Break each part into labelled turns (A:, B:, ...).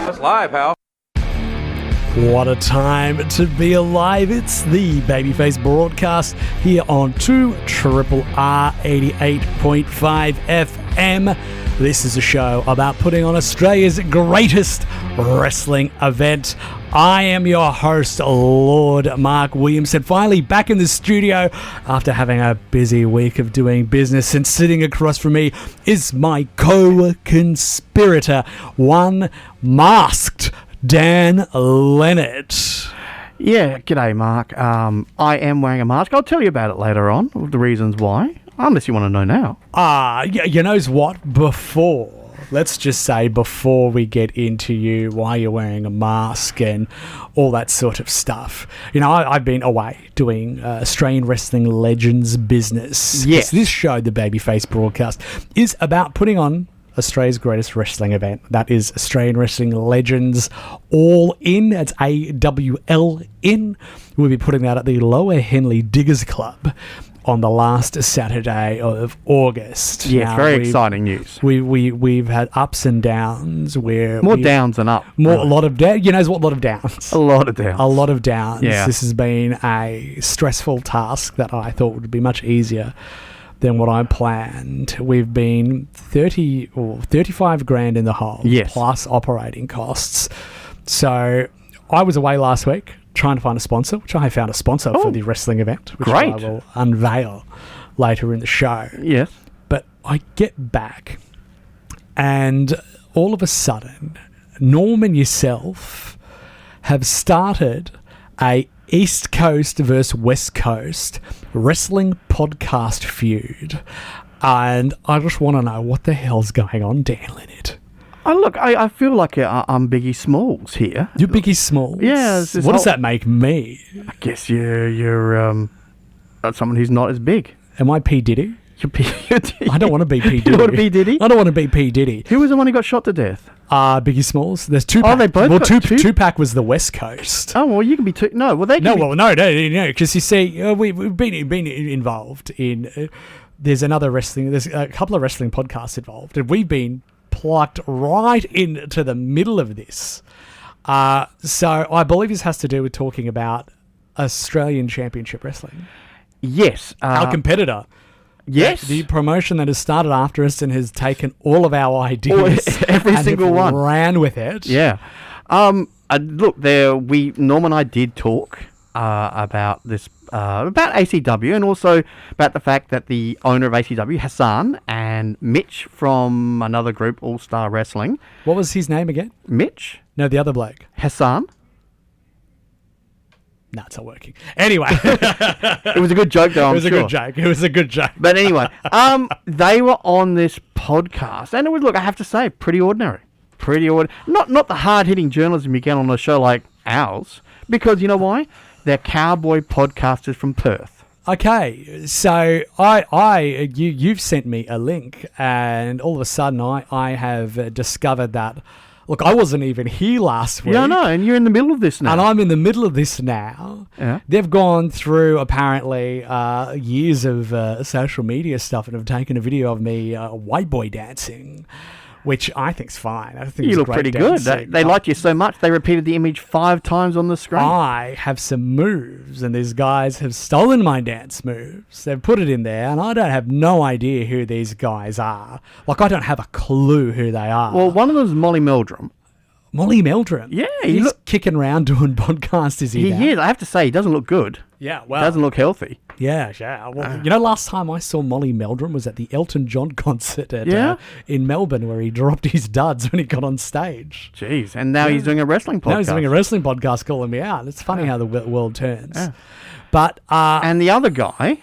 A: That's live, pal.
B: What a time to be alive. It's the Babyface Broadcast here on 2RRR 88.5 FM. This is a show about putting on Australia's greatest wrestling event. I am your host, Lord Mark Williamson, finally back in the studio after having a busy week of doing business, and sitting across from me is my co-conspirator, one masked Dann Lennard.
C: Yeah, g'day, Mark. I am wearing a mask. I'll tell you about it later on, the reasons why, unless you want to know now.
B: You know what? Let's just say before we get into why you're wearing a mask and all that sort of stuff. You know, I've been away doing Australian wrestling legends business.
C: Yes.
B: This show, the Babyface Broadcast, is about putting on Australia's greatest wrestling event. That is Australian Wrestling Legends All In. It's AWL-in. We'll be putting that at the Lower Henley Diggers Club on the last Saturday of August.
C: Yeah, very exciting news.
B: We've had ups and downs.
C: More downs than up.
B: A lot of downs. You know what? A lot of downs.
C: A lot of downs.
B: A lot of downs.
C: Yeah.
B: This has been a stressful task that I thought would be much easier than what I planned. We've been 30 or 35 grand in the hole,
C: yes,
B: plus operating costs. So I was away last week trying to find a sponsor, which I found a sponsor for the wrestling event, which
C: great.
B: I will unveil later in the show.
C: Yes.
B: But I get back and all of a sudden, Norm and yourself have started a East Coast versus West Coast wrestling podcast feud. And I just want to know what the hell's going on, Dann Lennard.
C: Oh, look, I feel like I'm Biggie Smalls here.
B: You're Biggie Smalls?
C: Yeah.
B: What does that make me?
C: I guess you're someone who's not as big.
B: Am I P. Diddy?
C: You're Diddy.
B: I don't want to be P. Diddy.
C: You don't want to be Diddy?
B: I don't want to be P. Diddy.
C: Who was the one who got shot to death?
B: Biggie Smalls. There's Tupac.
C: Oh, they both got
B: Tupac was the West Coast.
C: Oh, well, you can be two. No, well, they can
B: No, because you see, we've been involved in. There's another wrestling. There's a couple of wrestling podcasts involved, and we've been plucked right into the middle of this. So I believe this has to do with talking about Australian Championship Wrestling.
C: Yes.
B: Our competitor.
C: Yes.
B: The promotion that has started after us and has taken all of our ideas.
C: Every single one.
B: Ran with it.
C: Yeah. Look, Norm and I did talk about this, about ACW, and also about the fact that the owner of ACW, Hassan, and Mitch from another group, All Star Wrestling.
B: What was his name again?
C: Mitch?
B: No, the other bloke.
C: Hassan.
B: No, it's not working. Anyway.
C: It was a good joke, though, I'm sure.
B: It was a good joke.
C: But anyway, they were on this podcast, and it was, look, I have to say, pretty ordinary. Not the hard-hitting journalism you get on a show like ours, because you know why? They're cowboy podcasters from Perth.
B: Okay, so you've sent me a link, and all of a sudden I have discovered that. Look, I wasn't even here last week.
C: Yeah, I know, and you're in the middle of this now.
B: And I'm in the middle of this now.
C: Yeah.
B: They've gone through, apparently, years of social media stuff and have taken a video of me white boy dancing, which I think's fine. I think
C: you look pretty good. They liked you so much, they repeated the image 5 times on the screen.
B: I have some moves, and these guys have stolen my dance moves. They've put it in there, and I don't have no idea who these guys are. Like, I don't have a clue who they are.
C: Well, one of them is Molly Meldrum.
B: Molly Meldrum?
C: Yeah.
B: He's kicking around doing podcasts, is he?
C: He is. I have to say, he doesn't look good.
B: Yeah, well.
C: Doesn't look healthy.
B: Yeah. Well, you know, last time I saw Molly Meldrum was at the Elton John concert in Melbourne, where he dropped his duds when he got on stage.
C: Jeez, and now he's doing a wrestling podcast.
B: Now he's doing a wrestling podcast calling me out. It's funny how the world turns. Yeah. But
C: and the other guy,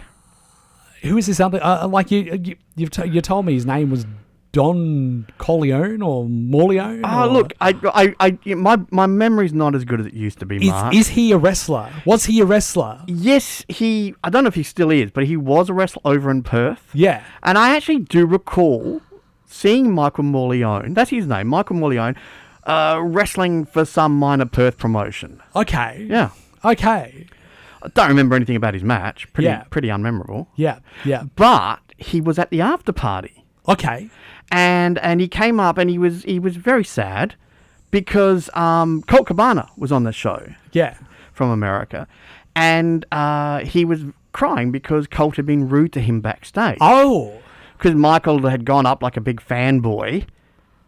B: who is this other? Like you told me his name was Don Corleone or Morleone?
C: Oh, look, my memory's not as good as it used to be, Mark.
B: Is he a wrestler? Was he a wrestler?
C: Yes, I don't know if he still is, but he was a wrestler over in Perth.
B: Yeah.
C: And I actually do recall seeing Michael Morleone, that's his name, Michael Morleone, wrestling for some minor Perth promotion.
B: Okay.
C: Yeah.
B: Okay.
C: I don't remember anything about his match. Pretty unmemorable.
B: Yeah.
C: But he was at the after party.
B: Okay.
C: And he came up and he was very sad because Colt Cabana was on the show
B: Yeah.
C: from America, and he was crying because Colt had been rude to him backstage.
B: Oh.
C: Because Michael had gone up like a big fanboy,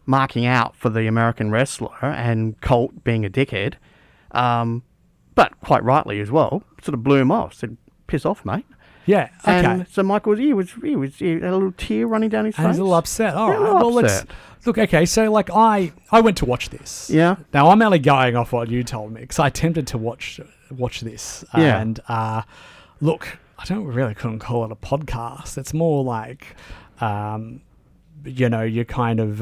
C: marking out for the American wrestler, and Colt being a dickhead, but quite rightly as well, sort of blew him off. Said, "Piss off, mate."
B: Yeah. Okay.
C: And so Michael he had a little tear running down his face.
B: And he's a little upset. All
C: Yeah,
B: right.
C: a little
B: Well,
C: upset.
B: look. Okay. So, like, I went to watch this.
C: Yeah.
B: Now I'm only going off what you told me because I attempted to watch this.
C: Yeah.
B: And look, I couldn't call it a podcast. It's more like, your kind of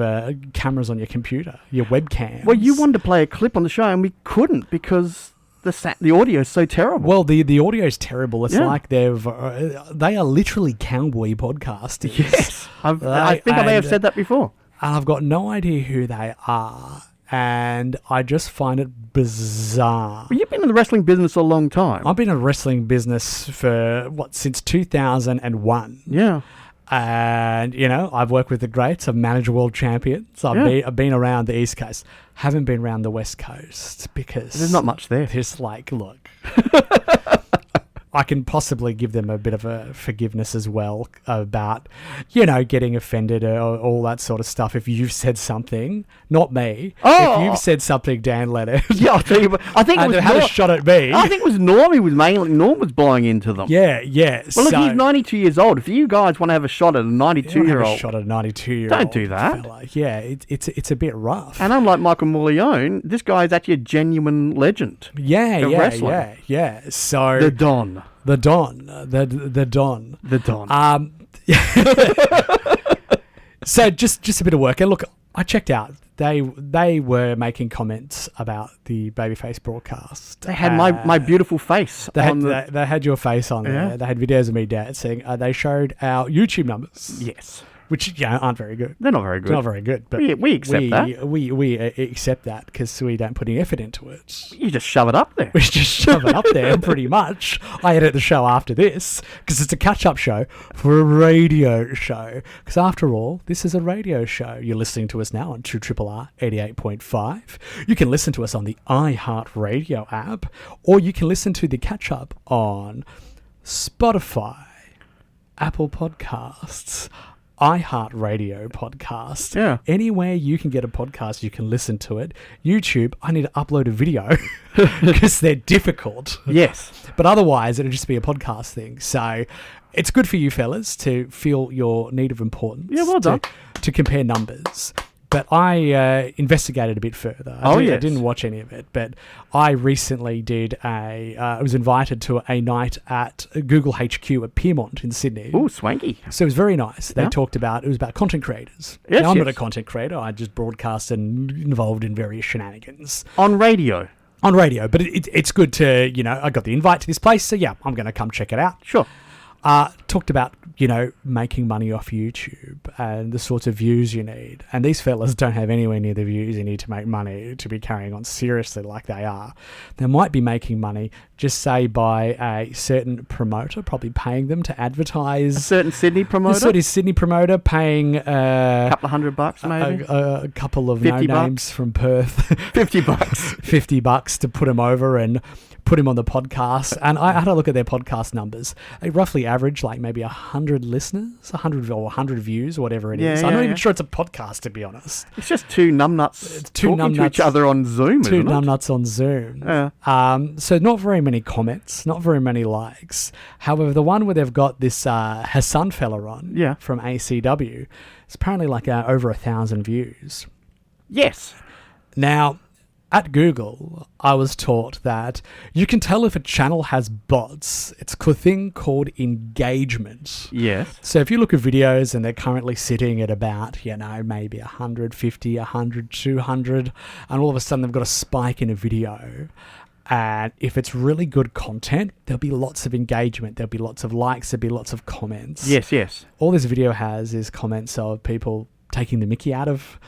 B: cameras on your computer, your webcam.
C: Well, you wanted to play a clip on the show, and we couldn't because the audio is so terrible.
B: Well, the audio is terrible. It's
C: Yeah.
B: like they are literally cowboy podcasters.
C: Yes, I think I may have said that before.
B: And I've got no idea who they are, and I just find it bizarre.
C: Well, you've been in the wrestling business a long time.
B: I've been in the wrestling business for since 2001.
C: Yeah.
B: And, I've worked with the greats. I've managed world champions. I've been around the East Coast. Haven't been around the West Coast because...
C: There's not much there.
B: There's look... I can possibly give them a bit of a forgiveness as well about, getting offended or all that sort of stuff. If you've said something, not me.
C: Oh.
B: If you've said something, Dan Lennard.
C: Yeah, I'll tell you. I think it was
B: had a shot at me.
C: I think it was Norm. Norm was blowing into them.
B: Yeah.
C: Well, look, he's 92 years old. If you guys want to have a shot at a 92-year-old,
B: shot at a 92-year-old.
C: Don't do that.
B: Fella. Yeah, it's a bit rough.
C: And unlike Michael Morleone, this guy is actually a genuine legend. of wrestling.
B: Yeah. So
C: The Don.
B: The Don. So just a bit of work. And look, I checked out. They were making comments about the Babyface broadcast.
C: They had my beautiful face.
B: They had your face on there.
C: Yeah.
B: They had videos of me dancing. They showed our YouTube numbers.
C: Yes.
B: Which aren't very good.
C: They're not very good.
B: Not very good. But
C: we accept that.
B: We accept that because we don't put any effort into it.
C: You just shove it up there.
B: We just shove it up there pretty much. I edit the show after this because it's a catch-up show for a radio show. Because after all, this is a radio show. You're listening to us now on 2RRR 88.5. You can listen to us on the iHeartRadio app, or you can listen to the catch-up on Spotify, Apple Podcasts, iHeartRadio podcast.
C: Yeah.
B: Anywhere you can get a podcast, you can listen to it. YouTube, I need to upload a video because they're difficult.
C: Yes.
B: But otherwise, it'll just be a podcast thing. So it's good for you fellas to feel your need of importance.
C: Yeah, well done.
B: To compare numbers. But I investigated a bit further. I didn't watch any of it, but I recently did I was invited to a night at Google HQ at Piermont in Sydney.
C: Ooh, swanky.
B: So it was very nice. They
C: Yeah.
B: talked about, it was about content creators.
C: Yes,
B: now, I'm not
C: yes.
B: a content creator. I just broadcast and involved in various shenanigans.
C: On radio.
B: On radio. But it's good to, I got the invite to this place, so yeah, I'm going to come check it out.
C: Sure.
B: Talked about, making money off YouTube and the sorts of views you need. And these fellas don't have anywhere near the views you need to make money to be carrying on seriously like they are. They might be making money, just say, by a certain promoter, probably paying them to advertise.
C: A certain Sydney promoter?
B: A certain Sydney promoter paying
C: a couple of $100 maybe?
B: A couple of
C: 50
B: no-names from Perth.
C: $50.
B: $50 to put him over and put him on the podcast. And I had a look at their podcast numbers. They roughly average like maybe 100 listeners, 100 views, or whatever it is. I'm not even sure it's a podcast, to be honest.
C: It's just two numbnuts talking to each other on Zoom,
B: Two
C: isn't it?
B: numbnuts on Zoom.
C: Yeah.
B: So not very many comments, not very many likes. However, the one where they've got this Hassan fella on from ACW, it's apparently like over 1,000 views.
C: Yes.
B: Now, at Google, I was taught that you can tell if a channel has bots. It's a thing called engagement.
C: Yes.
B: So if you look at videos and they're currently sitting at about, maybe 150, 100, 200, and all of a sudden they've got a spike in a video. And if it's really good content, there'll be lots of engagement. There'll be lots of likes. There'll be lots of comments.
C: Yes.
B: All this video has is comments of people taking the mickey out of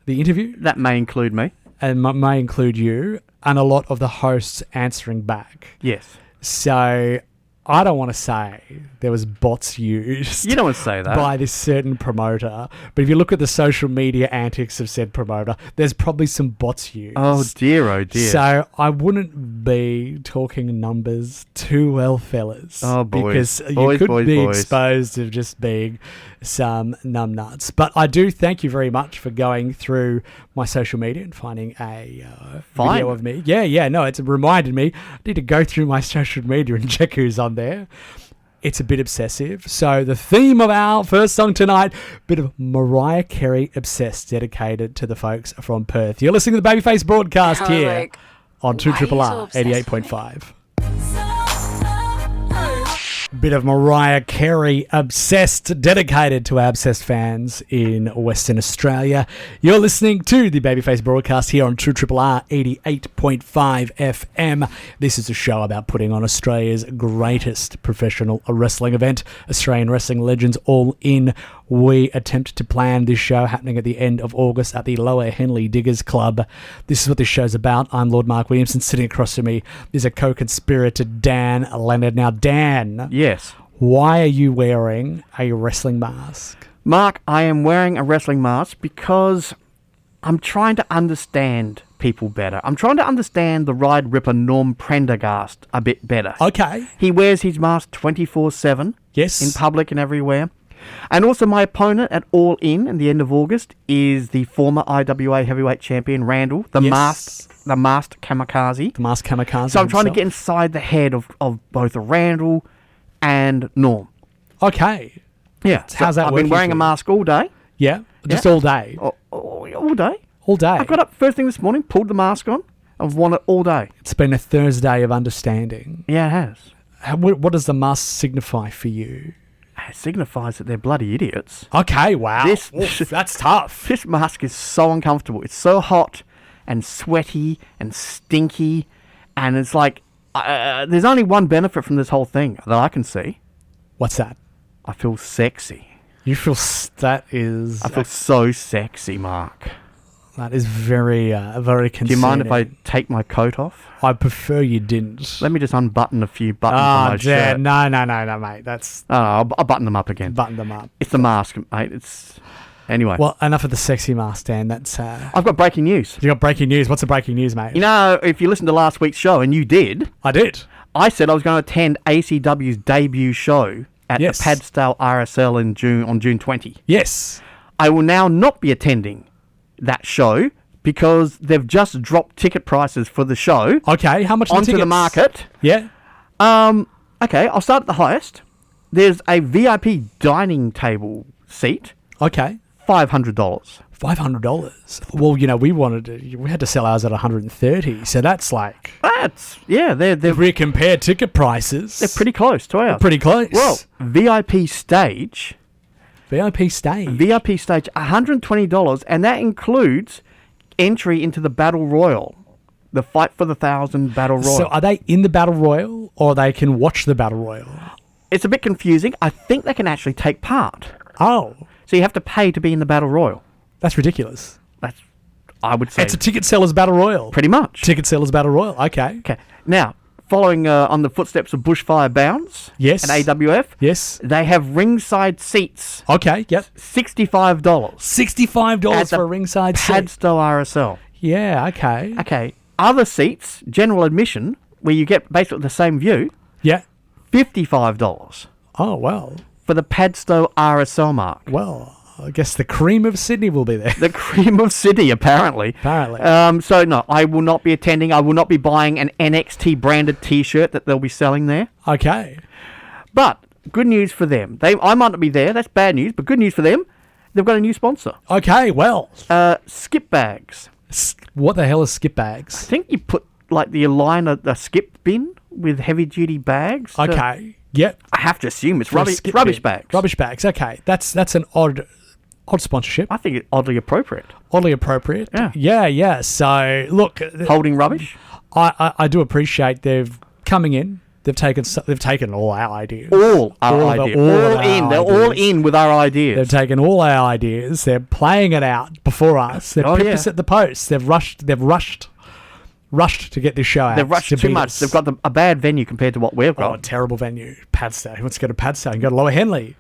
B: the interview.
C: That may include me.
B: And may include you, and a lot of the hosts answering back.
C: Yes.
B: So I don't want to say there was bots used.
C: You don't want to say that.
B: By this certain promoter. But if you look at the social media antics of said promoter, there's probably some bots used.
C: Oh dear, oh dear.
B: So I wouldn't be talking numbers too well, fellas.
C: Oh, boys.
B: Because you could be exposed of just being some numbnuts. But I do thank you very much for going through my social media and finding a video of me. Yeah, no, it's reminded me. I need to go through my social media and check who's on there. It's a bit obsessive. So the theme of our first song tonight, bit of Mariah Carey obsessed, dedicated to the folks from Perth. You're listening to the Babyface Broadcast here on 2RRR 88.5. Bit of Mariah Carey obsessed, dedicated to our obsessed fans in Western Australia. You're listening to the Babyface Broadcast here on 2RRR 88.5 FM. This is a show about putting on Australia's greatest professional wrestling event, Australian Wrestling Legends All In. We attempt to plan this show happening at the end of August at the Lower Henley Diggers Club. This is what this show's about. I'm Lord Mark Williamson. Sitting across from me is a co-conspirator, Dann Lennard. Now, Dan.
C: Yes.
B: Why are you wearing a wrestling mask?
C: Mark, I am wearing a wrestling mask because I'm trying to understand people better. I'm trying to understand the Ryde Ripper Norm Prendagast a bit better.
B: Okay.
C: He wears his mask 24/7.
B: Yes.
C: In public and everywhere. And also my opponent at All In at the end of August is the former IWA heavyweight champion, Randall, the masked kamikaze.
B: The masked kamikaze.
C: So I'm trying to get inside the head of both Randall and Norm.
B: Okay.
C: Yeah.
B: How's that
C: I've
B: working
C: been wearing a mask all day.
B: Yeah? Just all day?
C: All day.
B: All day?
C: I got up first thing this morning, pulled the mask on. I've worn it all day.
B: It's been a Thursday of understanding.
C: Yeah, it has.
B: What does the mask signify for you?
C: It signifies that they're bloody idiots.
B: Okay, wow. That's tough.
C: This mask is so uncomfortable. It's so hot and sweaty and stinky. And it's like, there's only one benefit from this whole thing that I can see.
B: What's that?
C: I feel sexy.
B: You feel, I
C: feel so sexy, Mark.
B: That is very concerning.
C: Do you mind if I take my coat off?
B: I prefer you didn't.
C: Let me just unbutton a few buttons on my shirt.
B: No, mate. That's...
C: I'll button them up again.
B: Button them up.
C: It's the mask, mate. Anyway.
B: Well, enough of the sexy mask, Dan. That's...
C: I've got breaking news.
B: You got breaking news? What's the breaking news, mate?
C: You know, if you listened to last week's show, and you did...
B: I did.
C: I said I was going to attend ACW's debut show at the Padstow RSL on June 20.
B: Yes.
C: I will now not be attending that show because they've just dropped ticket prices for the show.
B: Okay, how much
C: onto the market?
B: Yeah.
C: Okay, I'll start at the highest. There's a VIP dining table seat.
B: Okay.
C: $500.
B: $500. Well, you know, we had to sell ours at $130, so that's like...
C: They're
B: we compare ticket prices.
C: They're pretty close to ours.
B: Pretty close.
C: Well, VIP stage, $120, and that includes entry into the Battle Royal, the Fight for the 1,000 Battle Royal.
B: So are they in the Battle Royal, or they can watch the Battle Royal?
C: It's a bit confusing. I think they can actually take part.
B: Oh.
C: So you have to pay to be in the Battle Royal.
B: That's ridiculous.
C: I would say.
B: It's a ticket seller's Battle Royal.
C: Pretty much.
B: Ticket seller's Battle Royal. Okay.
C: Now, following on the footsteps of Bushfire Bounds.
B: Yes.
C: And AWF.
B: Yes.
C: They have ringside seats.
B: Okay. Yep.
C: $65.
B: $65 for a ringside seat.
C: Padstow RSL.
B: Yeah. Okay.
C: Okay. Other seats, general admission, where you get basically the same view.
B: Yeah.
C: $55.
B: Oh well.
C: For the Padstow RSL, Mark.
B: Well, I guess the cream of Sydney will be there.
C: The cream of Sydney, apparently. So, no, I will not be attending. I will not be buying an NXT branded T-shirt that they'll be selling there.
B: Okay.
C: But good news for them. I might not be there. That's bad news. But good news for them. They've got a new sponsor.
B: Okay, well.
C: Skip bags.
B: What the hell is skip bags?
C: I think you put, like, the line of the skip bin with heavy-duty bags.
B: Okay. Yep.
C: I have to assume it's rubbish bags.
B: Rubbish bags. Okay. That's an odd sponsorship.
C: I think it's oddly appropriate.
B: Oddly appropriate.
C: Yeah.
B: Yeah. So, look.
C: Holding rubbish?
B: I do appreciate they've coming in. They've taken all our ideas.
C: All in. They're all in with our ideas.
B: They've taken all our ideas. They're playing it out before us. They've pipped us at the post. They've rushed rushed to get this show out.
C: They've rushed too much. They've got a bad venue compared to what we've got.
B: Oh, a terrible venue. Padstow. Who wants to go to Padstow? You go to Lower Henley.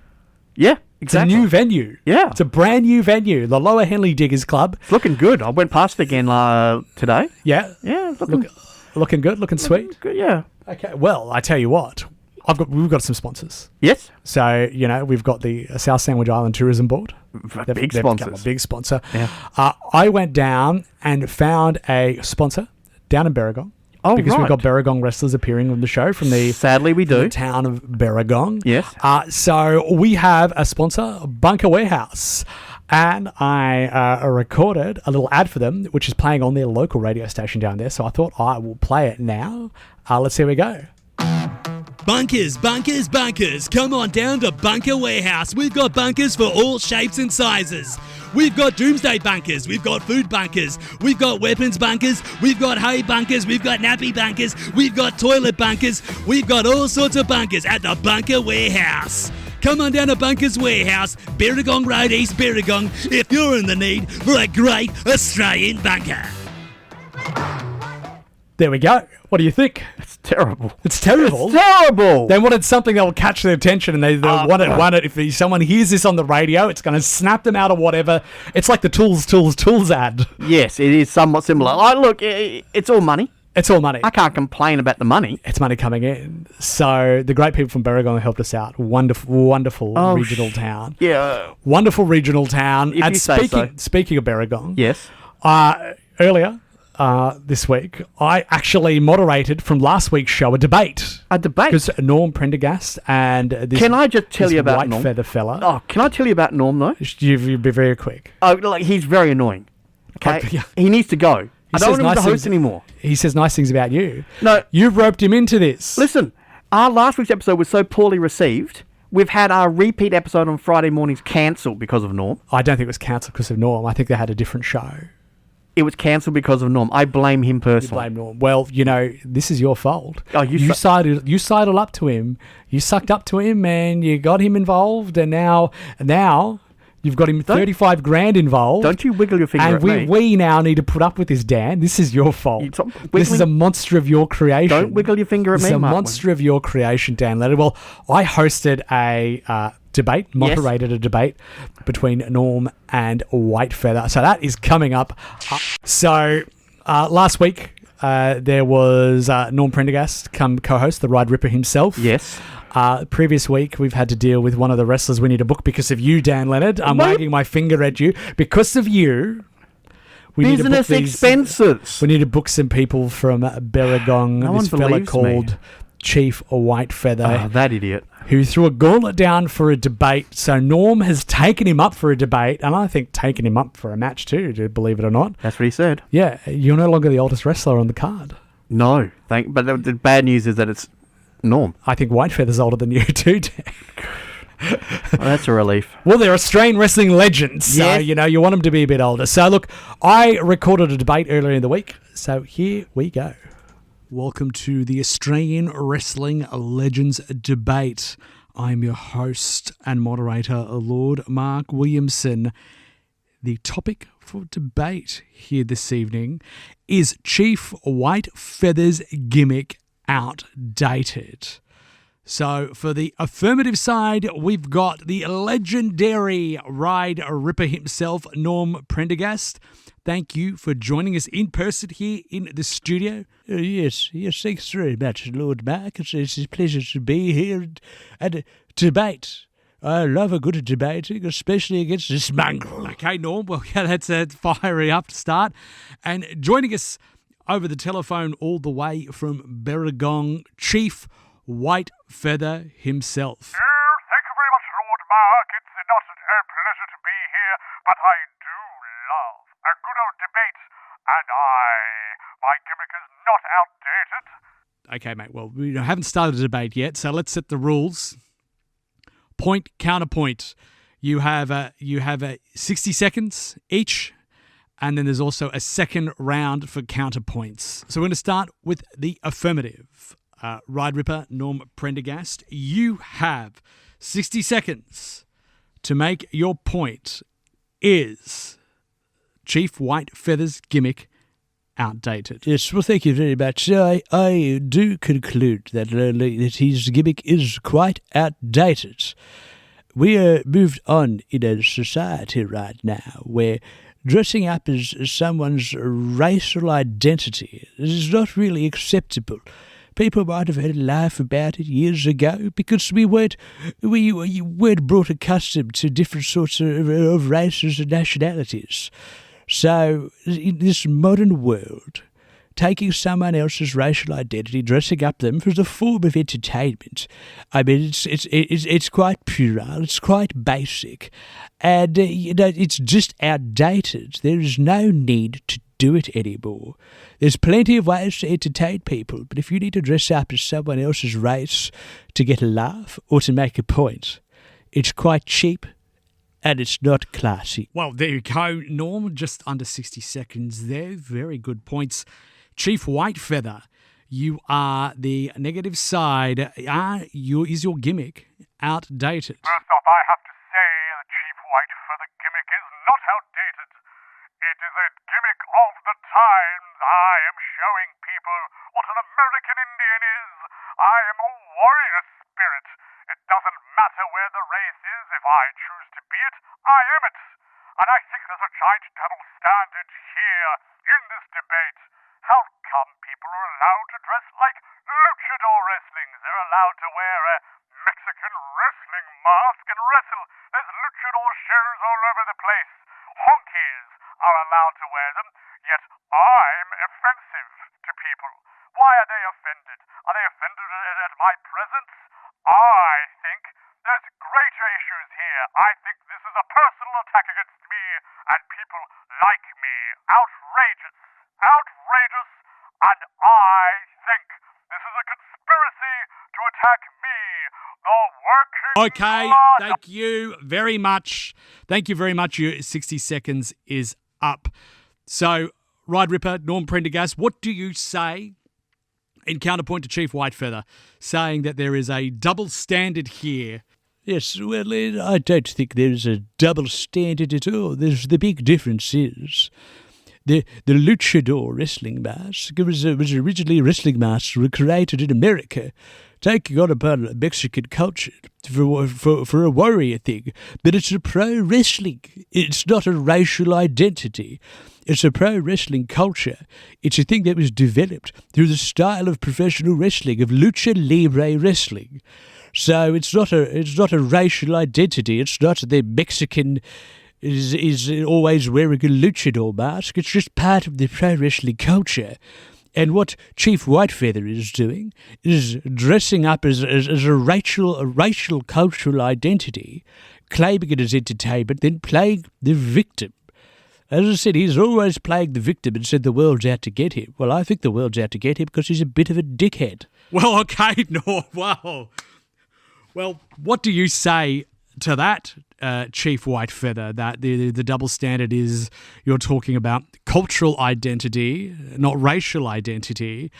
C: Yeah, exactly.
B: It's a new venue.
C: Yeah.
B: It's a brand new venue. The Lower Henley Diggers Club.
C: It's looking good. I went past it again today.
B: Yeah.
C: Yeah,
B: looking good, looking sweet.
C: Good, yeah.
B: Okay, well, I tell you what. We've got some sponsors.
C: Yes.
B: So, we've got the South Sandwich Island Tourism Board.
C: Big
B: They've
C: sponsors.
B: become a big sponsor.
C: Yeah.
B: I went down and found a sponsor down in Berrigong.
C: Oh,
B: because
C: right.
B: we've got Berrigong wrestlers appearing on the show from the...
C: Sadly, we do.
B: The town of Berrigong.
C: Yes.
B: So we have a sponsor, Bunker Warehouse. And I recorded a little ad for them, which is playing on their local radio station down there. So I thought I will play it now. Let's see how we go.
A: Bunkers, bunkers, bunkers. Come on down to Bunker Warehouse. We've got bunkers for all shapes and sizes. We've got doomsday bunkers. We've got food bunkers. We've got weapons bunkers. We've got hay bunkers. We've got nappy bunkers. We've got toilet bunkers. We've got all sorts of bunkers at the Bunker Warehouse. Come on down to Bunkers Warehouse, Berrigong Road, East Berrigong, if you're in the need for a great Australian bunker.
B: There we go. What do you think?
C: It's terrible.
B: It's terrible.
C: It's terrible.
B: They wanted something that will catch their attention, and they want it. If someone hears this on the radio, it's going to snap them out of whatever. It's like the tools ad.
C: Yes, it is somewhat similar. Look, it's all money.
B: It's all money.
C: I can't complain about the money.
B: It's money coming in. So the great people from Berrigong helped us out. Wonderful regional town.
C: Yeah.
B: Wonderful regional town.
C: If
B: and
C: you say so.
B: Speaking of Berrigong.
C: Yes.
B: Earlier this week, I actually moderated from last week's show a debate.
C: A debate?
B: Because Norm Prendagast and this
C: Can I just tell you about Norm?
B: Whitefeather fella.
C: Oh, can I tell you about Norm, though?
B: You be very quick.
C: Oh, he's very annoying. Okay?
B: Yeah.
C: He needs to go. I don't want him to host anymore.
B: He says nice things about you.
C: No.
B: You've roped him into this.
C: Listen, our last week's episode was so poorly received, we've had our repeat episode on Friday mornings cancelled because of Norm.
B: I don't think it was cancelled because of Norm. I think they had a different show.
C: It was cancelled because of Norm. I blame him personally.
B: You blame Norm. Well, this is your fault.
C: Oh,
B: you sidled up to him. You sucked up to him, and you got him involved, and now you've got him 35 grand involved.
C: Don't you wiggle your finger at me.
B: And we now need to put up with this, Dan. This is your fault. This is a monster of your creation.
C: Don't wiggle your finger at me,
B: It's a
C: Mark.
B: monster of your creation, Dan Lennard. Well, I hosted a debate, moderated a debate between Norm and Whitefeather. So that is coming up. So last week there was Norm Prendagast come co-host, the Ryde Ripper himself.
C: Yes.
B: Previous week, we've had to deal with one of the wrestlers we need to book because of you, Dan Lennard. I'm wagging my finger at you. Because of you, we need to book
C: expenses.
B: We need to book some people from Berrigong. This fella called Chief Whitefeather.
C: Oh, that idiot.
B: Who threw a gauntlet down for a debate. So Norm has taken him up for a debate, and I think taken him up for a match too, believe it or not.
C: That's what he said.
B: Yeah, you're no longer the oldest wrestler on the card.
C: No, but the bad news is that it's Norm.
B: I think Whitefeather's older than you too, Dan.
C: Well, that's a relief.
B: Well, they're Australian wrestling legends, so,
C: yes.
B: You want them to be a bit older. So, look, I recorded a debate earlier in the week, so here we go. Welcome to the Australian Wrestling Legends Debate. I'm your host and moderator, Lord Mark Williamson. The topic for debate here this evening is Chief Whitefeather's gimmick outdated? So for the affirmative side, we've got the legendary Ryde Ripper himself, Norm Prendagast. Thank you for joining us in person here in the studio. Yes, thanks very much, Lord Mark. It's a pleasure to be here and debate. I love a good debating, especially against this mongrel. Okay, Norm, well, yeah, that's fiery up to start. And joining us over the telephone all the way from Berrigong, Chief Whitefeather himself.
D: Oh, thank you very much, Lord Mark. It's not a pleasure to be here, but I do love a good old debate, and my gimmick is not outdated.
B: Okay, mate, well, we haven't started a debate yet, so let's set the rules. Point, counterpoint. You have 60 seconds each, and then there's also a second round for counterpoints. So we're going to start with the affirmative. Ryde Ripper, Norm Prendagast, you have 60 seconds to make your point. Is Chief Whitefeather's gimmick
A: outdated.
B: Yes, well, thank you very much. I do conclude that his gimmick is quite outdated. We are moved on in a society right now where dressing up as someone's racial identity is not really acceptable. People might have had a laugh about it years ago because we weren't brought accustomed to different sorts of races and nationalities. So, in this modern world, taking someone else's racial identity, dressing up them as a form of entertainment, I mean, it's quite puerile, it's quite basic, and it's just outdated. There is no need to do it anymore. There's plenty of ways to entertain people, but if you need to dress up as someone else's race to get a laugh or to make a point, it's quite cheap. And it's not classy.
A: Well, there you go, Norm. Just under 60 seconds there. Very good points. Chief Whitefeather, you are the negative side. Is your gimmick outdated?
D: First off, I have to say the Chief Whitefeather gimmick is not outdated. It is a gimmick of the times. I am showing people what an American Indian is. I am a warrior spirit. It doesn't matter where the race is. If I choose to be it, I am it. And I think there's a giant double standard here in this debate. How come people are allowed to dress like luchador wrestling? They're allowed to wear a Mexican wrestling mask and wrestle. There's luchador shows all over the place. Honkies are allowed to wear them, yet I'm offensive to people. Why are they offended? Are they offended at my presence? I think there's greater issues here. I think this is a personal attack against me and people like me. Outrageous. Outrageous. And I think this is a conspiracy to attack me, the working
A: Okay,
D: class.
A: thank you very much. Thank you very much. Your 60 seconds is up. So, Ryde Ripper, Norm Prendagast, what do you say in counterpoint to Chief Whitefeather, saying that there is a double standard here?
B: Yes, well, I don't think there's a double standard at all. The big difference is the luchador wrestling mask was originally wrestling masks were created in America, taking on upon Mexican culture for a warrior thing. But it's a pro wrestling. It's not a racial identity. It's a pro wrestling culture. It's a thing that was developed through the style of professional wrestling, of lucha libre wrestling. So it's not a racial identity. It's not the Mexican is always wearing a luchador mask. It's just part of the pro wrestling culture. And what Chief Whitefeather is doing is dressing up as a racial cultural identity, claiming it as entertainment, then playing the victim. As I said, he's always playing the victim and said the world's out to get him. Well, I think the world's out to get him because he's a bit of a dickhead.
A: Well, okay, no, wow. Well, what do you say to that, Chief Whitefeather, that the double standard is you're talking about cultural identity, not racial identity,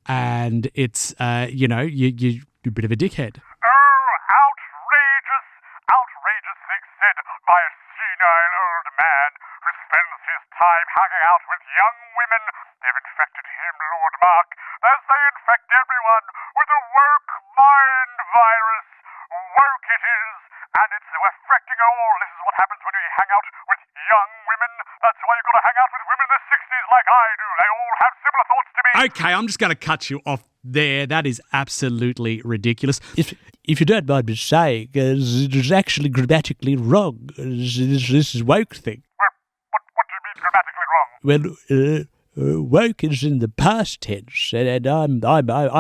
A: and it's, you're a bit of a dickhead.
D: Oh, outrageous, outrageous things said by a senile old man who spends his time hanging out with young women. They've infected him, Lord Mark, as they infect everyone with a woke mind virus. Woke it is, and it's affecting all. This is what happens when you hang out with young women. That's why you've got to hang out with women in their 60s like I do. They all have similar thoughts to me.
A: Okay, I'm just going to cut you off there. That is absolutely ridiculous.
B: If you don't mind me saying, it is actually grammatically wrong. This woke thing.
D: What do you mean grammatically wrong?
B: Well, woke is in the past tense, and I'm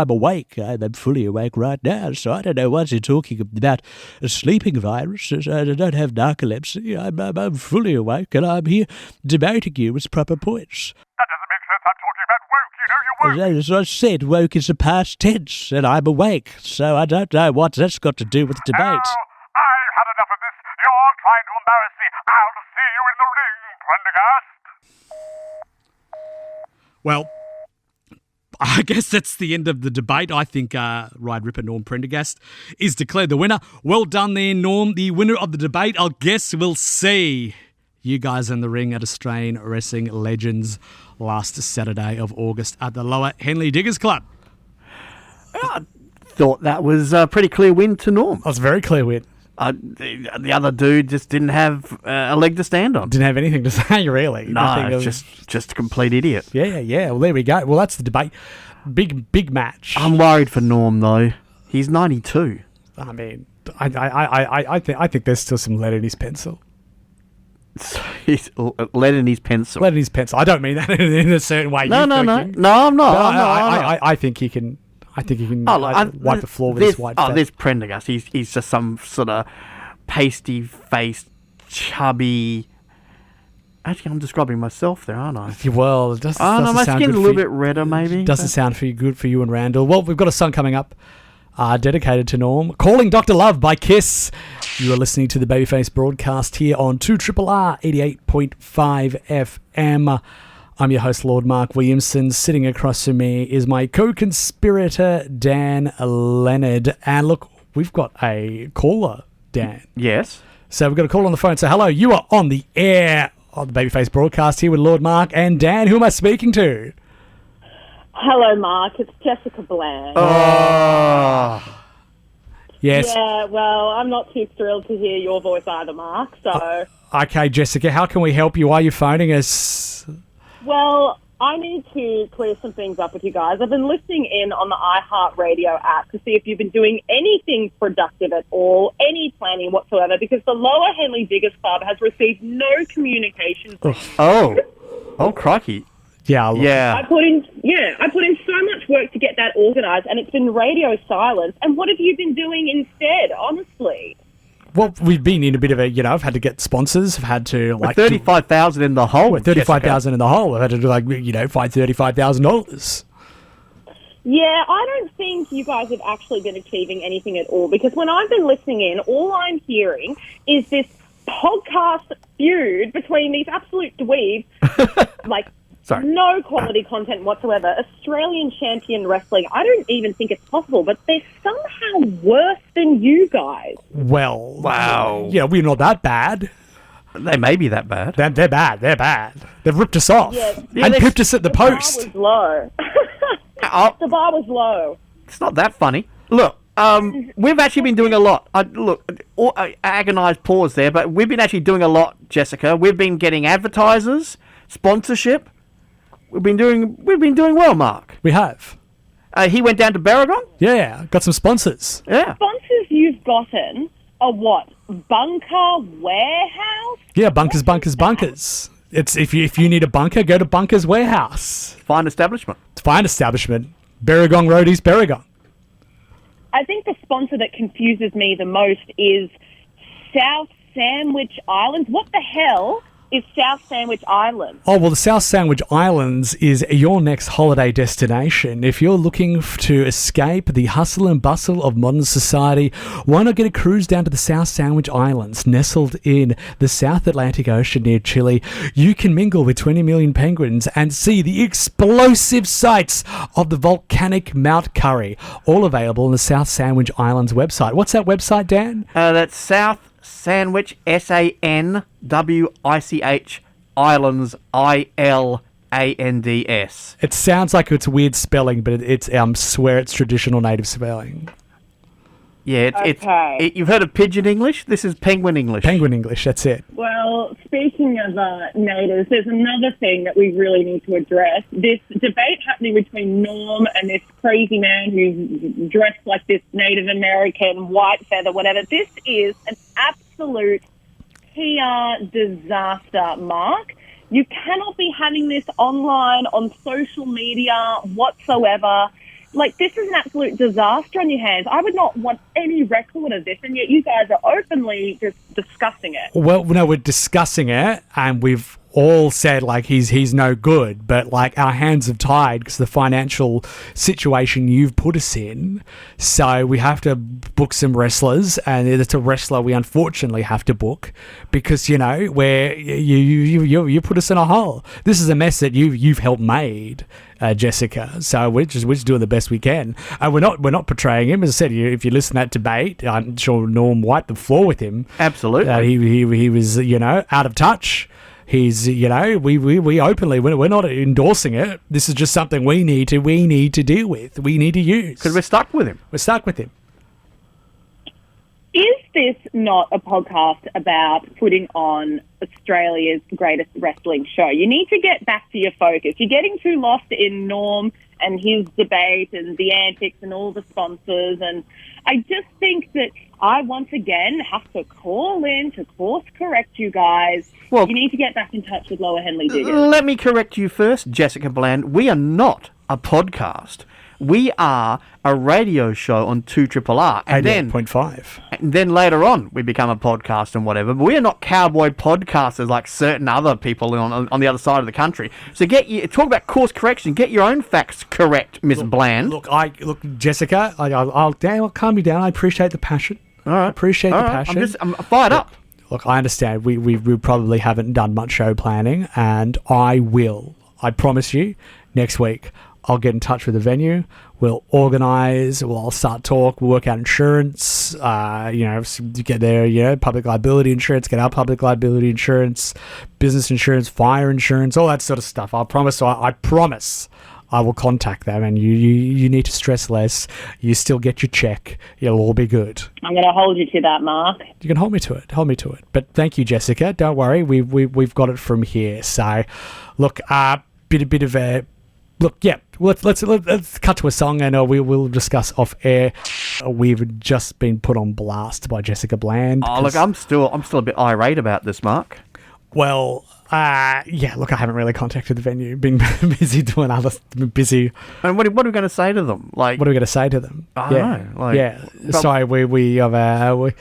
B: awake. I'm fully awake right now, so I don't know what you're talking about. A sleeping virus. I don't have narcolepsy. I'm fully awake, and I'm here debating you with proper points.
D: That doesn't make sense. I'm talking about woke. You know you're woke.
B: As I said, woke is a past tense, and I'm awake, so I don't know what that's got to do with the debate.
D: Oh, I've had enough of this. You're trying to embarrass me. I'll see you in the ring, Prendagast.
A: Well, I guess that's the end of the debate. I think Ryde Ripper Norm Prendagast is declared the winner. Well done there, Norm. The winner of the debate, I guess we'll see.
B: You guys in the ring at Australian Wrestling Legends last Saturday of August at the Lower Henley Diggers Club.
C: I thought that was a pretty clear win to Norm.
B: That was a very clear win.
C: The other dude just didn't have a leg to stand on.
B: Didn't have anything to say, really.
C: No, just a complete idiot.
B: Yeah. Well, there we go. Well, that's the debate. Big match.
C: I'm worried for Norm, though. He's 92.
B: I mean, I think there's still some lead in his pencil.
C: He's lead in his pencil.
B: Lead in his pencil. I don't mean that in a certain way.
C: No, I'm not.
B: I think he can. Wipe the floor with his white.
C: This Prendagast. He's just some sort of pasty-faced, chubby. Actually, I'm describing myself there, aren't I?
B: Well, it doesn't.
C: Oh no, my
B: sound
C: skin's
B: good
C: a little bit redder, maybe.
B: Doesn't sound good for you and Randall. Well, we've got a song coming up, dedicated to Norm. Calling Dr. Love by Kiss. You are listening to the Babyface Broadcast here on 2RRR 88.5 FM. I'm your host, Lord Mark Williamson. Sitting across from me is my co-conspirator, Dann Lennard. And look, we've got a caller, Dan.
C: Yes.
B: So we've got a call on the phone. So hello, you are on the air on the Babyface Broadcast here with Lord Mark and Dan. Who am I speaking to?
E: Hello, Mark. It's Jessica Bland.
C: Oh.
B: Yes.
E: Yeah, well, I'm not too thrilled to hear your voice either, Mark. So.
B: Okay, Jessica, how can we help you? Why are you phoning us?
E: Well, I need to clear some things up with you guys. I've been listening in on the iHeartRadio app to see if you've been doing anything productive at all, any planning whatsoever, because the Lower Henley Diggers Club has received no communication.
C: Oh, crikey.
B: Yeah.
E: I put in so much work to get that organised, and it's been radio silence. And what have you been doing instead, honestly?
B: Well, we've been in a bit of a, I've had to get sponsors. I've had to,
C: like... 35,000 in the hole,
B: 35,000 in the hole. I've had to, find $35,000.
E: Yeah, I don't think you guys have actually been achieving anything at all, because when I've been listening in, all I'm hearing is this podcast feud between these absolute dweebs,
C: Sorry.
E: No quality content whatsoever. Australian champion wrestling. I don't even think it's possible, but they're somehow worse than you guys.
B: Well,
C: wow.
B: Yeah, we're not that bad.
C: They may be that bad.
B: They're bad. They're bad. They've ripped us off
E: Yeah,
B: and pipped us at the post.
E: The bar was low. The bar was low.
C: It's not that funny. Look, we've actually been doing a lot. Agonised pause there, but we've been actually doing a lot, Jessica. We've been getting advertisers, sponsorship. We've been doing well, Mark.
B: We have.
C: He went down to Barragon.
B: Yeah, got some sponsors.
C: Yeah.
E: Sponsors you've gotten are what? Bunker Warehouse?
B: Yeah, bunkers. It's if you need a bunker, go to Bunkers Warehouse.
C: Fine establishment.
B: Barragon Road, East Barragon.
E: I think the sponsor that confuses me the most is South Sandwich Islands. What the hell is South Sandwich Islands?
B: Oh, well, the South Sandwich Islands is your next holiday destination. If you're looking to escape the hustle and bustle of modern society, why not get a cruise down to the South Sandwich Islands, nestled in the South Atlantic Ocean near Chile? You can mingle with 20 million penguins and see the explosive sights of the volcanic Mount Curry, all available on the South Sandwich Islands website. What's that website, Dan?
C: That's South Sandwich, SANWICH, Islands, ILANDS.
B: It sounds like it's weird spelling, but it's swear it's traditional native spelling.
C: Yeah, it's you've heard of Pigeon English? This is Penguin English.
B: Penguin English, that's it.
E: Well, speaking of natives, there's another thing that we really need to address. This debate happening between Norm and this crazy man who's dressed like this Native American, Whitefeather, whatever. This is an absolute PR disaster, Mark. You cannot be having this online, on social media whatsoever. This is an absolute disaster on your hands. I would not want any record of this, and yet you guys are openly just discussing it.
B: Well, no, we're discussing it, and we've all said like he's no good, but like our hands have tied because the financial situation you've put us in. So we have to book some wrestlers, and it's a wrestler we unfortunately have to book because where you put us in a hole. This is a mess that you've helped made, Jessica. So we're just doing the best we can. We're not portraying him. As I said, if you listen to that debate, I'm sure Norm wiped the floor with him.
C: Absolutely.
B: He was out of touch. He's we openly, we're not endorsing it. This is just something we need to deal with. We need to use
C: because we're stuck with him.
B: We're stuck with him.
E: Is this not a podcast about putting on Australia's greatest wrestling show? You need to get back to your focus. You're getting too lost in Norm and his debate and the antics and all the sponsors. And I just think that I, once again, have to call in to course correct you guys.
C: Well,
E: you need to get back in touch with Lower Henley Diggers.
C: Let me correct you first, Jessica Bland. We are not a podcast. We are a radio show on 2RRR. And
B: 88.5.
C: And then later on, we become a podcast and whatever. But we are not cowboy podcasters like certain other people on the other side of the country. So talk about course correction. Get your own facts correct, Miss Bland.
B: Look, Jessica, I'll calm you down. I appreciate the passion.
C: All right.
B: I appreciate the passion.
C: I'm fired up.
B: Look, I understand. We probably haven't done much show planning, and I promise you, next week, I'll get in touch with the venue. We'll organise. I'll start talk. We'll work out insurance. Get their public liability insurance. Get our public liability insurance, business insurance, fire insurance, all that sort of stuff. I promise. I promise. I will contact them, and you need to stress less. You still get your check. It'll all be good.
E: I'm going to hold you to that, Mark.
B: You can hold me to it. Hold me to it. But thank you, Jessica. Don't worry. We've got it from here. So, look, bit of a. Look, yeah, let's cut to a song, and we will discuss off air. We've just been put on blast by Jessica Bland.
C: Oh, look, I'm still a bit irate about this, Mark.
B: Well, look, I haven't really contacted the venue. Been busy doing other, busy.
C: And what are we going to say to them? Like,
B: what are we going to say to them?
C: I don't know.
B: Sorry, we have our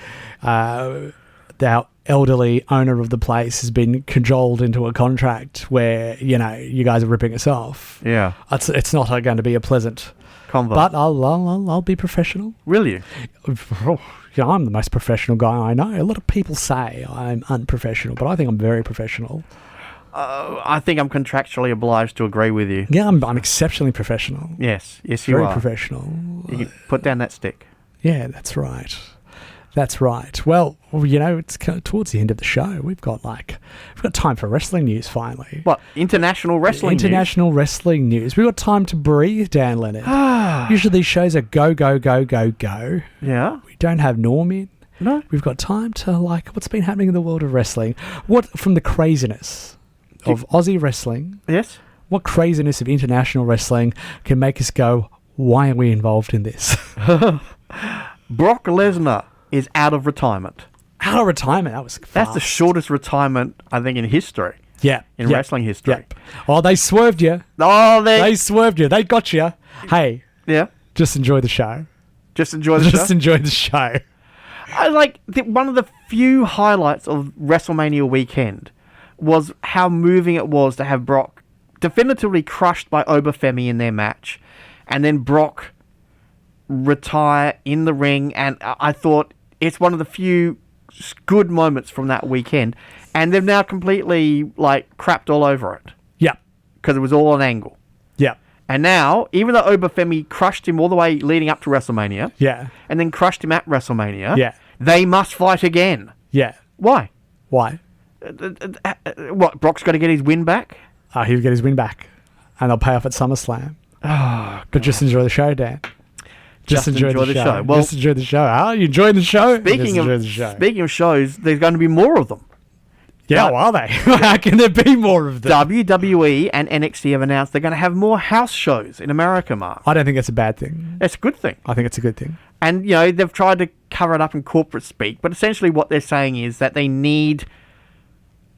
B: elderly owner of the place has been cajoled into a contract where you guys are ripping us off.
C: Yeah,
B: it's not going to be a pleasant convo. But I'll be professional.
C: Will you?
B: I'm the most professional guy I know. A lot of people say I'm unprofessional, but I think I'm very professional.
C: I think I'm contractually obliged to agree with you.
B: Yeah, I'm exceptionally professional.
C: Yes, you
B: very
C: are.
B: Very professional.
C: You can put down that stick.
B: Yeah, that's right. That's right. Well, it's towards the end of the show. We've got time for wrestling news finally.
C: What? International wrestling
B: news. We've got time to breathe, Dan Lennard. Usually these shows are go, go, go, go, go.
C: Yeah.
B: We don't have Norm in.
C: No.
B: We've got time to what's been happening in the world of wrestling. What from the craziness of Aussie wrestling.
C: Yes.
B: What craziness of international wrestling can make us go, why are we involved in this?
C: Brock Lesnar is out of retirement.
B: Out of retirement? That was fast.
C: That's the shortest retirement, I think, in history.
B: Yeah.
C: In wrestling history.
B: Yeah. Oh, they swerved you.
C: Oh,
B: they swerved you. They got you. Hey.
C: Yeah.
B: Just enjoy the show.
C: Just enjoy the show?
B: Just enjoy the show.
C: One of the few highlights of WrestleMania weekend was how moving it was to have Brock definitively crushed by Obafemi in their match, and then Brock retire in the ring, and I thought it's one of the few good moments from that weekend, and they've now completely crapped all over it.
B: Yeah.
C: Because it was all an angle.
B: Yeah.
C: And now, even though Obafemi crushed him all the way leading up to WrestleMania,
B: yeah,
C: and then crushed him at WrestleMania,
B: yeah,
C: they must fight again.
B: Yeah.
C: Why?
B: What?
C: Brock's got to get his win back?
B: He'll get his win back, and they'll pay off at SummerSlam.
C: Oh,
B: but just enjoy the show, Dan. Just enjoy the show.
C: Well,
B: just enjoy the show. Are you enjoying the show?
C: Speaking of shows, there's going to be more of them.
B: Yeah, are they? How can there be more of them?
C: WWE and NXT have announced they're going to have more house shows in America, Mark.
B: I don't think that's a bad thing.
C: It's a good thing.
B: I think it's a good thing.
C: And, they've tried to cover it up in corporate speak, but essentially what they're saying is that they need...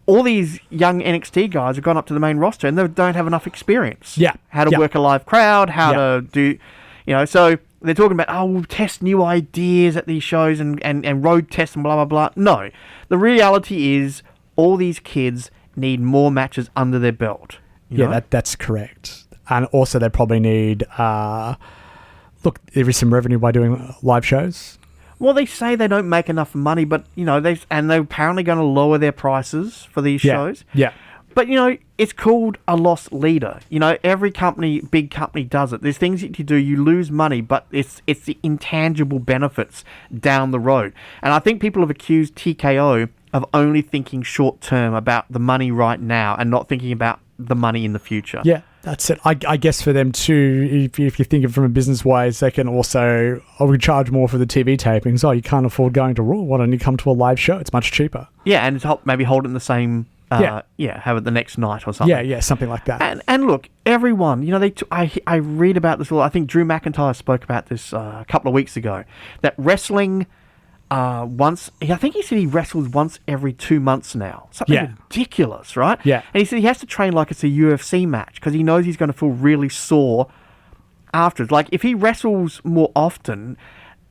C: All these young NXT guys have gone up to the main roster and they don't have enough experience.
B: Yeah.
C: How to work a live crowd, how to do... so... They're talking about, we'll test new ideas at these shows and road tests and blah, blah, blah. No. The reality is all these kids need more matches under their belt. You know?
B: That's correct. And also they probably need... look, there is some revenue by doing live shows.
C: Well, they say they don't make enough money, but, they're apparently going to lower their prices for these shows.
B: Yeah.
C: But, it's called a loss leader. Every big company does it. There's things that you do, you lose money, but it's the intangible benefits down the road. And I think people have accused TKO of only thinking short term about the money right now and not thinking about the money in the future.
B: Yeah, that's it. I guess for them too, if you think of it from a business wise, they can also, we charge more for the TV tapings. Oh, you can't afford going to Raw. Why don't you come to a live show? It's much cheaper.
C: Yeah, and maybe hold it in the same... have it the next night or something.
B: Yeah, something like that.
C: And look, everyone, I read about this a lot. I think Drew McIntyre spoke about this a couple of weeks ago, that wrestling I think he said he wrestles once every 2 months now. Something ridiculous, right?
B: Yeah.
C: And he said he has to train like it's a UFC match because he knows he's going to feel really sore afterwards. Like, if he wrestles more often,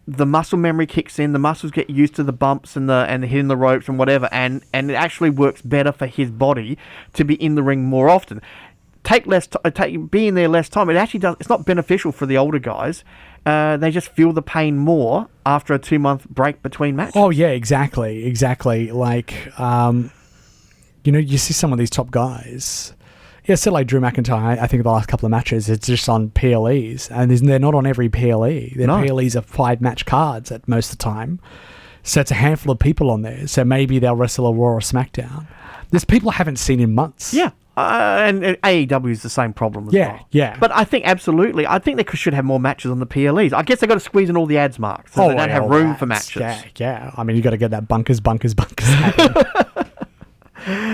C: the muscle memory kicks in, the muscles get used to the bumps and hitting the ropes and whatever, and it actually works better for his body to be in the ring more often. Be in there less time. It actually does. It's not beneficial for the older guys. They just feel the pain more after a 2-month break between matches.
B: Oh yeah, exactly. Like, you see some of these top guys. Yeah, so like Drew McIntyre, I think the last couple of matches, it's just on PLEs, and they're not on every PLE. Their PLEs are 5-match cards at most of the time. So it's a handful of people on there. So maybe they'll wrestle a Raw or SmackDown. There's people I haven't seen in months.
C: Yeah. And AEW is the same problem as well.
B: Yeah.
C: But I think absolutely, they should have more matches on the PLEs. I guess they've got to squeeze in all the ads, Mark, so they don't have room for matches.
B: Yeah. I mean, you got to get that bunkers happen.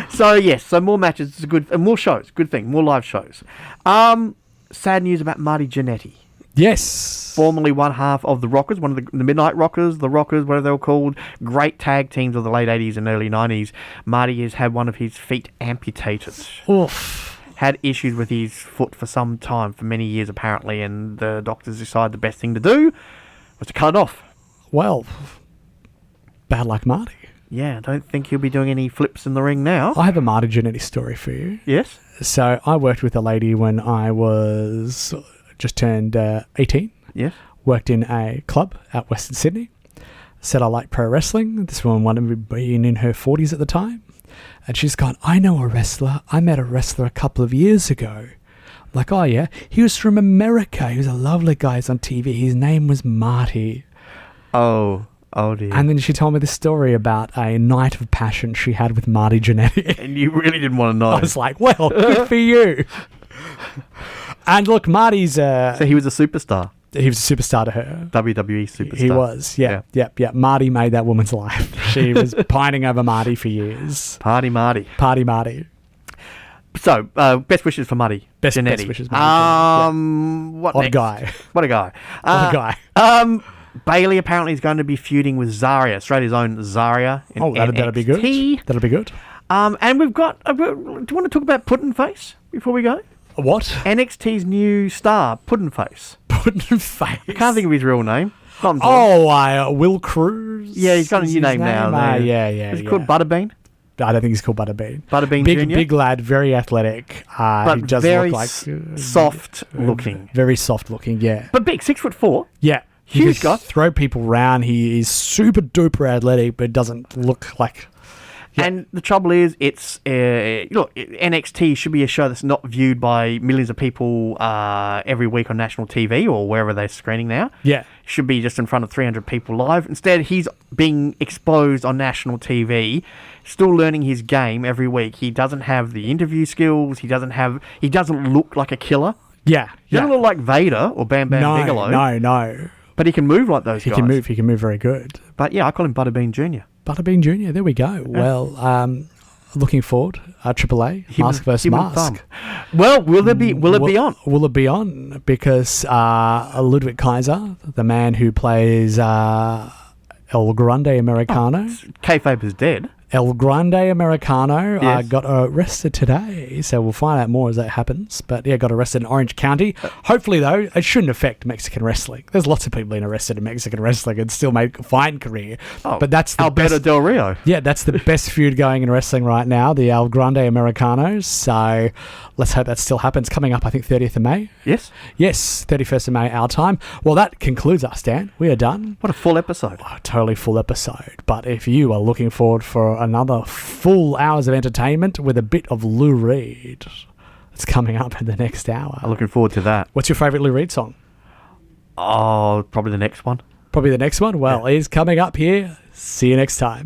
C: So more matches is good, and more shows, good thing, more live shows. Sad news about Marty Jannetty.
B: Yes.
C: Formerly one half of the Rockers, one of the Midnight Rockers, the Rockers, whatever they were called. Great tag teams of the late 80s and early 90s. Marty has had one of his feet amputated.
B: Oof.
C: Had issues with his foot for some time, for many years apparently, and the doctors decided the best thing to do was to cut it off.
B: Well, bad luck, Marty.
C: Yeah, I don't think he'll be doing any flips in the ring now.
B: I have a Marty Jannetty story for you.
C: Yes?
B: So I worked with a lady when I was just turned 18.
C: Yes.
B: Worked in a club out Western Sydney. Said I like pro wrestling. This woman wanted me to be in her 40s at the time. And she's gone, I know a wrestler. I met a wrestler a couple of years ago. I'm like, oh yeah? He was from America. He was a lovely guy. He's on TV. His name was Marty.
C: Oh dear.
B: And then she told me this story about a night of passion she had with Marty Jannetty.
C: And you really didn't want to know.
B: I was like, well, good for you. And look, Marty's...
C: so he was a superstar.
B: He was a superstar to her.
C: WWE superstar.
B: He was, yeah. Marty made that woman's life. She was pining over Marty for years.
C: Party Marty. So, best wishes for Marty.
B: Best wishes, Marty.
C: What next?
B: A guy.
C: What a guy.
B: What a guy.
C: Bailey apparently is going to be feuding with Zarya, Australia's own Zarya.
B: That'll be good. That'll be good.
C: And we've got... do you want to talk about Puddin' Face before we go?
B: What?
C: NXT's new star, Puddin' Face.
B: Puddin' Face?
C: I can't think of his real name.
B: Will Cruz?
C: Yeah, he's got a new name now.
B: Yeah.
C: Is he called Butterbean?
B: I don't think he's called Butterbean.
C: Butterbean
B: Big,
C: Jr.?
B: Big lad, very athletic.
C: But
B: he does
C: very
B: look like...
C: soft looking.
B: Very soft looking, yeah.
C: But big, 6'4".
B: Yeah.
C: Huge
B: He
C: guy.
B: can throw people around. He is super duper athletic, but doesn't look like... Yeah.
C: And the trouble is, it's NXT should be a show that's not viewed by millions of people every week on national TV or wherever they're screening now.
B: Yeah.
C: Should be just in front of 300 people live. Instead, he's being exposed on national TV, still learning his game every week. He doesn't have the interview skills. He doesn't look like a killer.
B: Yeah.
C: He doesn't look like Vader or Bam Bam Bigelow.
B: No.
C: But he can move like those guys.
B: He can move very good.
C: But yeah, I call him Butterbean Jr.
B: Butterbean Jr., there we go. Well, looking forward, AAA, Mask vs. Mask.
C: Well, will it be on?
B: Will it be on? Because Ludwig Kaiser, the man who plays El Grande Americano.
C: Kayfabe is dead.
B: El Grande Americano
C: Yes.
B: got arrested today, so we'll find out more as that happens. But yeah, got arrested in Orange County. Hopefully, though, it shouldn't affect Mexican wrestling. There's lots of people being arrested in Mexican wrestling and still make a fine career.
C: Oh,
B: but that's the
C: Alberto
B: best.
C: Del Rio.
B: Yeah, that's the best feud going in wrestling right now, the El Grande Americanos. So let's hope that still happens. Coming up, I think, 30th of May.
C: Yes.
B: Yes, 31st of May, our time. Well, that concludes us, Dan. We are done.
C: What a full episode.
B: A totally full episode. But if you are looking forward for another full hours of entertainment with a bit of Lou Reed, it's coming up in the next hour.
C: I'm looking forward to that.
B: What's your favourite Lou Reed song?
C: Oh, probably the next one.
B: Probably the next one? Well, it is coming up here. See you next time.